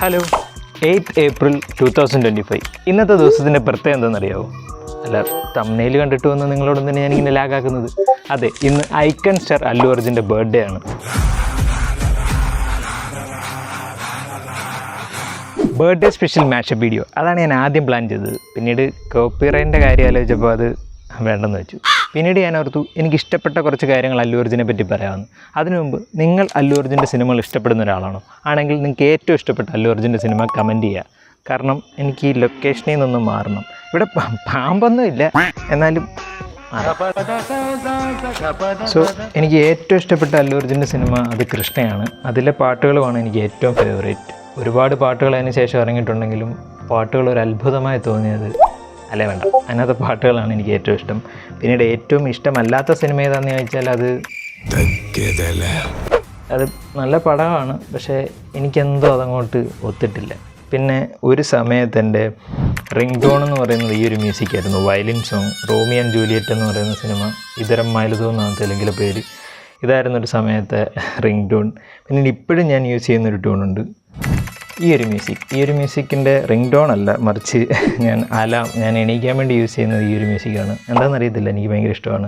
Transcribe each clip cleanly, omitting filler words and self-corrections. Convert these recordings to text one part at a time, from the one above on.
Hello, 8 April 2025. ഇന്നത്തെ ദിവസത്തിൻ്റെ പ്രത്യേകം എന്താണെന്നറിയാമോ? അല്ല, തംബ്നെയിൽ കണ്ടിട്ട് വന്ന് നിങ്ങളോടൊന്നും തന്നെ ഞാനിങ്ങനെ ലാഗാക്കുന്നത്. അതെ, ഇന്ന് ഐക്കൺ സ്റ്റാർ അല്ലു അർജുൻ്റെ ബർത്ത്ഡേ ആണ്. ബർത്ത്ഡേ സ്പെഷ്യൽ മാഷപ്പ് വീഡിയോ, അതാണ് ഞാൻ ആദ്യം പ്ലാൻ ചെയ്തത്. പിന്നീട് കോപ്പിറൈറ്റിൻ്റെ കാര്യം ആലോചിച്ചപ്പോൾ അത് വേണ്ടെന്ന് വെച്ചു. പിന്നീട് ഞാൻ ഓർത്തു എനിക്കിഷ്ടപ്പെട്ട കുറച്ച് കാര്യങ്ങൾ അല്ലു അർജുനെ പറ്റി പറയാമെന്ന്. അതിനു മുമ്പ് നിങ്ങൾ അല്ലു അർജുൻ്റെ സിനിമകൾ ഇഷ്ടപ്പെടുന്ന ഒരാളാണോ? ആണെങ്കിൽ നിങ്ങൾക്ക് ഏറ്റവും ഇഷ്ടപ്പെട്ട അല്ലു അർജുൻ്റെ സിനിമ കമൻറ്റ് ചെയ്യുക. കാരണം എനിക്ക് ഈ ലൊക്കേഷനിൽ നിന്നൊന്നും മാറണം. ഇവിടെ പാമ്പൊന്നും ഇല്ല, എന്നാലും സോ എനിക്ക് ഏറ്റവും ഇഷ്ടപ്പെട്ട അല്ലു അർജുൻ്റെ സിനിമ അത് കൃഷ്ണയാണ്. അതിലെ പാട്ടുകളുമാണ് എനിക്ക് ഏറ്റവും ഫേവറേറ്റ്. ഒരുപാട് പാട്ടുകൾ അതിന് ശേഷം ഇറങ്ങിയിട്ടുണ്ടെങ്കിലും പാട്ടുകൾ ഒരു അത്ഭുതമായി തോന്നിയത് അല്ലേ വേണ്ട, അതിനകത്തെ പാട്ടുകളാണ് എനിക്ക് ഏറ്റവും ഇഷ്ടം. പിന്നീട് ഏറ്റവും ഇഷ്ടമല്ലാത്ത സിനിമ ഏതാണെന്ന് ചോദിച്ചാൽ അത് നല്ല പടമാണ്, പക്ഷേ എനിക്കെന്തോ അതങ്ങോട്ട് ഒത്തിട്ടില്ല. പിന്നെ ഒരു സമയത്ത് എൻ്റെ റിംഗ് ടോൺ എന്ന് പറയുന്നത് ഈ ഒരു മ്യൂസിക്കായിരുന്നു, violin song. Romeo and Juliet എന്ന് പറയുന്ന സിനിമ, ഇതരം മൈലതോ എന്നാണ് തെലുങ്കിലെ പേര്. ഇതായിരുന്നു ഒരു സമയത്തെ റിംഗ് ടോൺ. പിന്നീട് ഇപ്പോഴും ഞാൻ യൂസ് ചെയ്യുന്നൊരു ട്യൂണുണ്ട്, ഈ ഒരു മ്യൂസിക്കിൻ്റെ റിംഗ് ടോൺ അല്ല, മറിച്ച് ഞാൻ എണീക്കാൻ വേണ്ടി യൂസ് ചെയ്യുന്നത് ഈ ഒരു മ്യൂസിക്കാണ്. എന്താണെന്ന് അറിയത്തില്ല, എനിക്ക് ഭയങ്കര ഇഷ്ടമാണ്.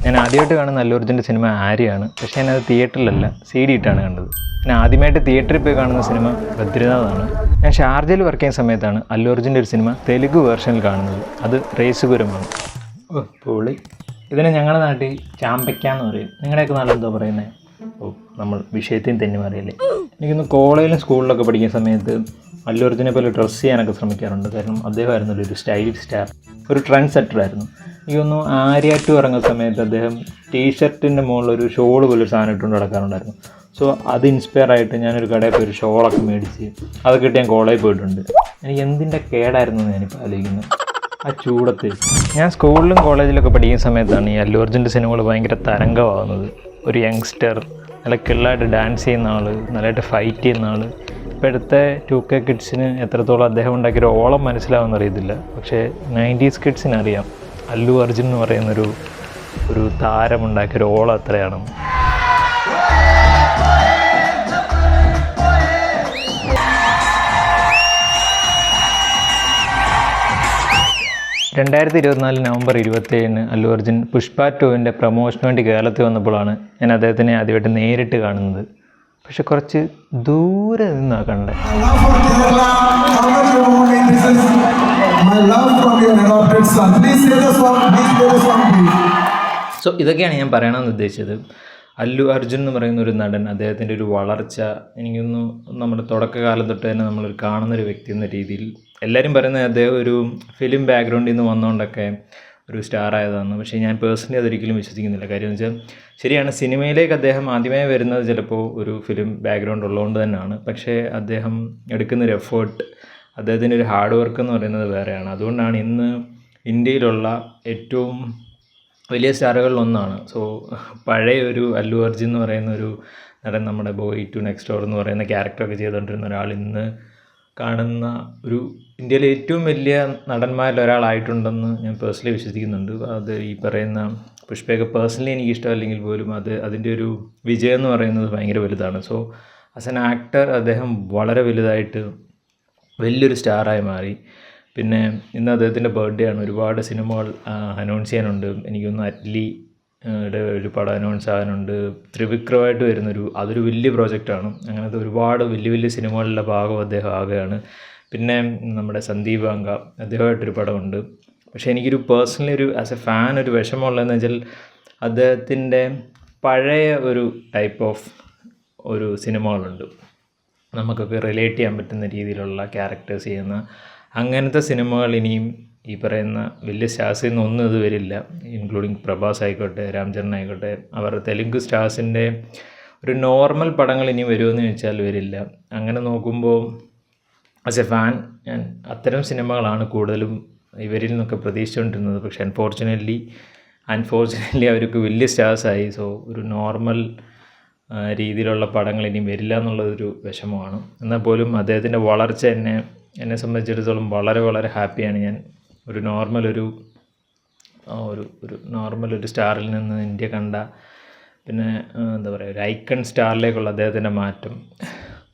ഞാൻ ആദ്യമായിട്ട് കാണുന്ന അല്ലു അർജുൻ്റെ സിനിമ ആര്യയാണ്, പക്ഷേ ഞാനത് തിയേറ്ററിലല്ല CD ഇട്ടാണ് കണ്ടത്. ഞാൻ ആദ്യമായിട്ട് തിയേറ്ററിൽ പോയി കാണുന്ന സിനിമ ബദ്രിനാഥാണ്. ഞാൻ ഷാർജയിൽ വർക്ക് ചെയ്യുന്ന സമയത്താണ് അല്ലു അർജുൻ്റെ ഒരു സിനിമ തെലുങ്ക് വേർഷനിൽ കാണുന്നത്. അത് റേസുപുരമാണ്. പൊളി. ഇതിനെ ഞങ്ങളുടെ നാട്ടിൽ ചാമ്പയ്ക്കാന്ന് പറയും. നിങ്ങളുടെയൊക്കെ നാട്ടിൽ എന്തോ പറയുന്നത്? നമ്മൾ വിഷയത്തിൽ തന്നെ അറിയില്ലേ. എനിക്കൊന്ന് കോളേജിലും സ്കൂളിലൊക്കെ പഠിക്കുന്ന സമയത്ത് അല്ലു അർജുനെ പോലെ ഡ്രസ്സ് ചെയ്യാനൊക്കെ ശ്രമിക്കാറുണ്ട്. കാരണം അദ്ദേഹമായിരുന്നല്ലോ ഒരു സ്റ്റൈലിഷ് സ്റ്റാർ, ഒരു ട്രെൻഡ് സെറ്ററായിരുന്നു. എനിക്കൊന്ന് ആര്യ 2 ഇറങ്ങുന്ന സമയത്ത് അദ്ദേഹം ടീഷർട്ടിൻ്റെ മുകളിലൊരു ഷോൾ പോലൊരു സാധനം ഇട്ടുകൊണ്ട് നടക്കാറുണ്ടായിരുന്നു. സോ അത് ഇൻസ്പയർ ആയിട്ട് ഞാനൊരു കടയിൽ പോയി ഒരു ഷോളൊക്കെ മേടിച്ച് അതൊക്കെ ഇട്ട് ഞാൻ കോളേജിൽ പോയിട്ടുണ്ട്. എനിക്ക് എന്തിൻ്റെ കേടായിരുന്നു എന്ന് ഞാനിപ്പോൾ ആലോചിക്കുന്നത്. ആ ചൂടത്ത് ഞാൻ സ്കൂളിലും കോളേജിലൊക്കെ പഠിക്കുന്ന സമയത്താണ് ഈ അല്ലു അർജുൻ്റെ സിനിമകൾ ഭയങ്കര തരംഗമാകുന്നത്. ഒരു യങ്സ്റ്റർ, നല്ല കിള്ളായിട്ട് ഡാൻസ് ചെയ്യുന്ന ആൾ, നല്ലതായിട്ട് ഫൈറ്റ് ചെയ്യുന്ന ആൾ. ഇപ്പോഴത്തെ 2K കിഡ്സിന് എത്രത്തോളം അദ്ദേഹം ഉണ്ടാക്കിയൊരു ഓളം മനസ്സിലാവുമെന്ന് അറിയത്തില്ല, പക്ഷേ 90s കിഡ്സിന് അറിയാം അല്ലു അർജുൻ എന്ന് പറയുന്നൊരു താരമുണ്ടാക്കിയൊരു ഓളം എത്രയാണെന്ന്. നവംബർ 27 അല്ലു അർജുൻ പുഷ്പ 2ൻ്റെ പ്രൊമോഷന് വേണ്ടി കേരളത്തിൽ വന്നപ്പോഴാണ് ഞാൻ അദ്ദേഹത്തിനെ ആദ്യമായിട്ട് നേരിട്ട് കാണുന്നത്. പക്ഷെ കുറച്ച് ദൂരെ നിന്നാണ് കണ്ടത്. സോ ഇതൊക്കെയാണ് ഞാൻ പറയണമെന്ന് ഉദ്ദേശിച്ചത്. അല്ലു അർജുൻ എന്ന് പറയുന്ന ഒരു നടൻ, അദ്ദേഹത്തിൻ്റെ ഒരു വളർച്ച എനിക്കൊന്ന് നമ്മുടെ തുടക്കകാലം തൊട്ട് തന്നെ നമ്മൾ കാണുന്നൊരു വ്യക്തി എന്ന രീതിയിൽ എല്ലാവരും പറയുന്നത് അദ്ദേഹം ഒരു ഫിലിം ബാക്ക്ഗ്രൗണ്ടിൽ നിന്ന് വന്നുകൊണ്ടൊക്കെ ഒരു സ്റ്റാർ ആയതാണ്. പക്ഷേ ഞാൻ പേഴ്സണലി അതൊരിക്കലും വിശ്വസിക്കുന്നില്ല. കാര്യം എന്ന് വെച്ചാൽ ശരിയാണ്, സിനിമയിലേക്ക് അദ്ദേഹം ആദ്യമായി വരുന്നത് ചിലപ്പോൾ ഒരു ഫിലിം ബാക്ക്ഗ്രൗണ്ട് ഉള്ളതുകൊണ്ട് തന്നെയാണ്. പക്ഷേ അദ്ദേഹം എടുക്കുന്നൊരു എഫേർട്ട്, അദ്ദേഹത്തിൻ്റെ ഒരു ഹാർഡ് വർക്ക് എന്ന് പറയുന്നത് വേറെയാണ്. അതുകൊണ്ടാണ് ഇന്ന് ഇന്ത്യയിലുള്ള ഏറ്റവും വലിയ സ്റ്റാറുകളിലൊന്നാണ്. സോ പഴയ ഒരു അല്ലു അർജുൻ എന്ന് പറയുന്ന ഒരു നടൻ, നമ്മുടെ ബോയ് ടു നെക്സ്റ്റ് ഡോർ എന്ന് പറയുന്ന ക്യാരക്ടറൊക്കെ ചെയ്തുകൊണ്ടിരുന്ന ഒരാൾ ഇന്ന് കാണുന്ന ഒരു ഇന്ത്യയിലെ ഏറ്റവും വലിയ നടന്മാരിൽ ഒരാളായിട്ടുണ്ടെന്ന് ഞാൻ പേഴ്സണലി വിശ്വസിക്കുന്നുണ്ട്. അത് ഈ പറയുന്ന പുഷ്പയൊക്കെ പേഴ്സണലി എനിക്ക് ഇഷ്ടമല്ലെങ്കിൽ പോലും അതിൻ്റെ ഒരു വിജയം എന്ന് പറയുന്നത് ഭയങ്കര വലുതാണ്. സോ ആസ് എൻ ആക്ടർ അദ്ദേഹം വളരെ വലുതായിട്ട് വലിയൊരു സ്റ്റാറായി മാറി. പിന്നെ ഇന്ന് അദ്ദേഹത്തിൻ്റെ ബർത്ത്ഡേ ആണ്. ഒരുപാട് സിനിമകൾ അനൗൺസ് ചെയ്യാനുണ്ട്. എനിക്കൊന്ന് അറ്റ്ലിയുടെ ഒരു പടം അനൗൺസ് ആകാനുണ്ട്. ത്രിവിക്രമായിട്ട് അതൊരു വലിയ പ്രോജക്റ്റാണ്. അങ്ങനത്തെ ഒരുപാട് വലിയ വലിയ സിനിമകളിലെ ഭാഗം അദ്ദേഹം ആകുകയാണ്. പിന്നെ നമ്മുടെ സന്ദീപ് വാങ്ക, അദ്ദേഹമായിട്ടൊരു പടമുണ്ട്. പക്ഷേ എനിക്കൊരു പേഴ്സണലി ആസ് എ ഫാൻ ഒരു വിഷമമുള്ളതെന്ന് വെച്ചാൽ അദ്ദേഹത്തിൻ്റെ പഴയ ഒരു ടൈപ്പ് ഓഫ് ഒരു സിനിമകളുണ്ട്, നമുക്കൊക്കെ റിലേറ്റ് ചെയ്യാൻ പറ്റുന്ന രീതിയിലുള്ള ക്യാരക്ടേഴ്സ് ചെയ്യുന്ന അങ്ങനത്തെ സിനിമകൾ ഇനിയും ഈ പറയുന്ന വലിയ സ്റ്റാർസിൽ നിന്നൊന്നും ഇത് വരില്ല. ഇൻക്ലൂഡിങ് പ്രഭാസ് ആയിക്കോട്ടെ, രാംചരൺ ആയിക്കോട്ടെ, അവരുടെ തെലുങ്ക് സ്റ്റാർസിൻ്റെ ഒരു നോർമൽ പടങ്ങൾ ഇനി വരുമെന്ന് ചോദിച്ചാൽ വരില്ല. അങ്ങനെ നോക്കുമ്പോൾ ആസ് എ ഫാൻ ഞാൻ അത്തരം സിനിമകളാണ് കൂടുതലും ഇവരിൽ നിന്നൊക്കെ പ്രതീക്ഷിച്ചുകൊണ്ടിരുന്നത്. പക്ഷേ അൺഫോർച്ചുനേറ്റ്ലി അവർക്ക് വലിയ സ്റ്റാർസായി. സോ ഒരു നോർമൽ രീതിയിലുള്ള പടങ്ങൾ ഇനിയും വരില്ല എന്നുള്ളതൊരു വിഷമമാണ്. എന്നാൽ പോലും അദ്ദേഹത്തിൻ്റെ വളർച്ച എന്നെ സംബന്ധിച്ചിടത്തോളം വളരെ വളരെ ഹാപ്പിയാണ്. ഞാൻ ഒരു നോർമൽ സ്റ്റാറിൽ നിന്ന് ഇന്ത്യ കണ്ട പിന്നെ എന്താ പറയുക ഒരു ഐക്കൺ സ്റ്റാറിലേക്കുള്ള അദ്ദേഹത്തിൻ്റെ മാറ്റം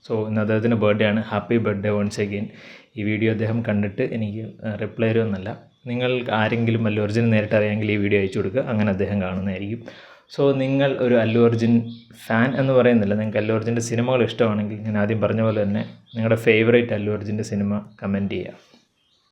സോ ഇന്ന് അദ്ദേഹത്തിൻ്റെ ബർത്ത്ഡേ ആണ്. Happy birthday once again. ഈ വീഡിയോ അദ്ദേഹം കണ്ടിട്ട് എനിക്ക് റിപ്ലൈ തരുമെന്നല്ല, നിങ്ങൾ ആരെങ്കിലും അല്ലു അർജുൻ നേരിട്ട് അറിയാമെങ്കിൽ ഈ വീഡിയോ അയച്ചു കൊടുക്കുക, അങ്ങനെ അദ്ദേഹം കാണുന്നതായിരിക്കും. സോ നിങ്ങൾ ഒരു അല്ലു അർജുൻ ഫാൻ എന്ന് പറയുന്നില്ല, നിങ്ങൾക്ക് അല്ലു അർജുൻ്റെ സിനിമകൾ ഇഷ്ടമാണെങ്കിൽ ഞാൻ ആദ്യം പറഞ്ഞ പോലെ തന്നെ നിങ്ങളുടെ ഫേവറേറ്റ് അല്ലു അർജുൻ്റെ സിനിമ കമൻറ്റ് ചെയ്യുക.